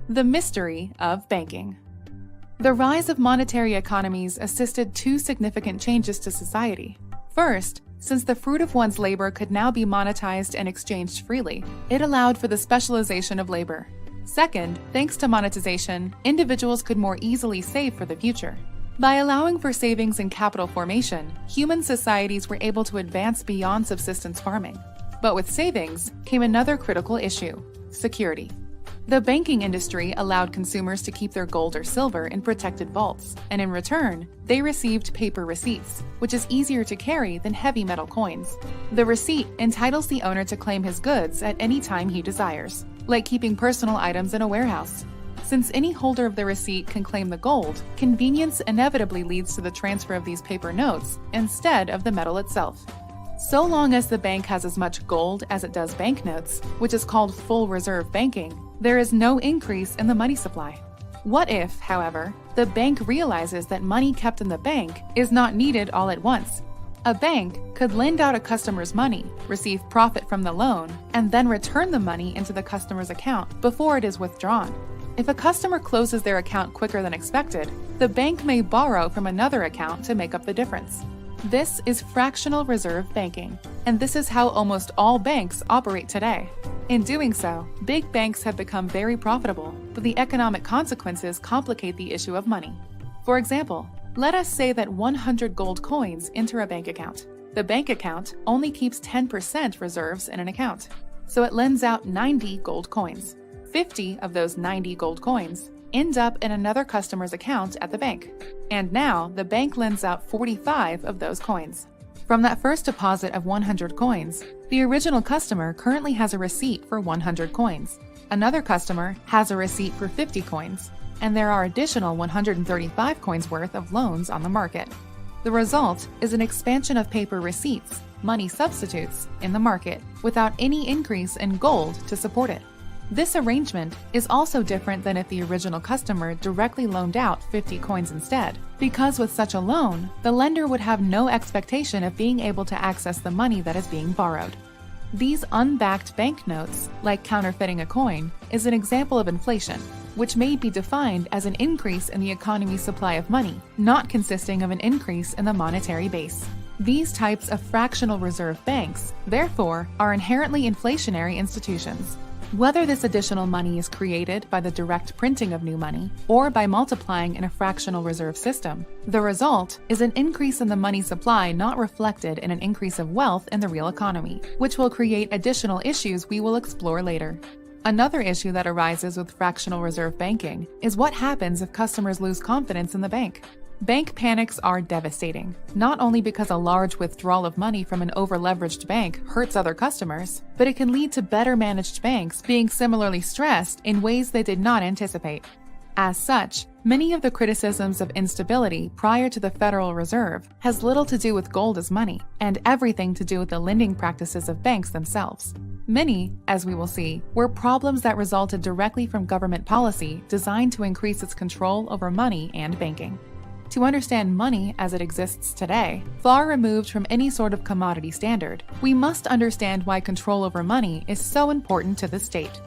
The mystery of banking. The rise of monetary economies assisted two significant changes to society. First, since the fruit of one's labor could now be monetized and exchanged freely, it allowed for the specialization of labor. Second, thanks to monetization, individuals could more easily save for the future. By allowing for savings and capital formation, human societies were able to advance beyond subsistence farming. But with savings came another critical issue: security. The banking industry allowed consumers to keep their gold or silver in protected vaults, and in return, they received paper receipts, which is easier to carry than heavy metal coins. The receipt entitles the owner to claim his goods at any time he desires, like keeping personal items in a warehouse. Since any holder of the receipt can claim the gold, convenience inevitably leads to the transfer of these paper notes instead of the metal itself. So long as the bank has as much gold as it does banknotes, which is called full reserve banking, there is no increase in the money supply. What if, however, the bank realizes that money kept in the bank is not needed all at once? A bank could lend out a customer's money, receive profit from the loan, and then return the money into the customer's account before it is withdrawn. If a customer closes their account quicker than expected, the bank may borrow from another account to make up the difference. This is fractional reserve banking, and this is how almost all banks operate today. In doing so, big banks have become very profitable, but the economic consequences complicate the issue of money. For example, let us say that 100 gold coins enter a bank account. The bank account only keeps 10% reserves in an account, so it lends out 90 gold coins. 50 of those 90 gold coins end up in another customer's account at the bank, and now the bank lends out 45 of those coins. From that first deposit of 100 coins, the original customer currently has a receipt for 100 coins. Another customer has a receipt for 50 coins, and there are additional 135 coins worth of loans on the market. The result is an expansion of paper receipts, money substitutes, in the market, without any increase in gold to support it. This arrangement is also different than if the original customer directly loaned out 50 coins instead, because with such a loan, the lender would have no expectation of being able to access the money that is being borrowed. These unbacked banknotes, like counterfeiting a coin, is an example of inflation, which may be defined as an increase in the economy's supply of money, not consisting of an increase in the monetary base. These types of fractional reserve banks, therefore, are inherently inflationary institutions. Whether this additional money is created by the direct printing of new money or by multiplying in a fractional reserve system, the result is an increase in the money supply not reflected in an increase of wealth in the real economy, which will create additional issues we will explore later. Another issue that arises with fractional reserve banking is what happens if customers lose confidence in the bank. Bank panics are devastating, not only because a large withdrawal of money from an over-leveraged bank hurts other customers, but it can lead to better managed banks being similarly stressed in ways they did not anticipate. As such, many of the criticisms of instability prior to the Federal Reserve has little to do with gold as money, and everything to do with the lending practices of banks themselves. Many, as we will see, were problems that resulted directly from government policy designed to increase its control over money and banking. To understand money as it exists today, far removed from any sort of commodity standard, we must understand why control over money is so important to the state.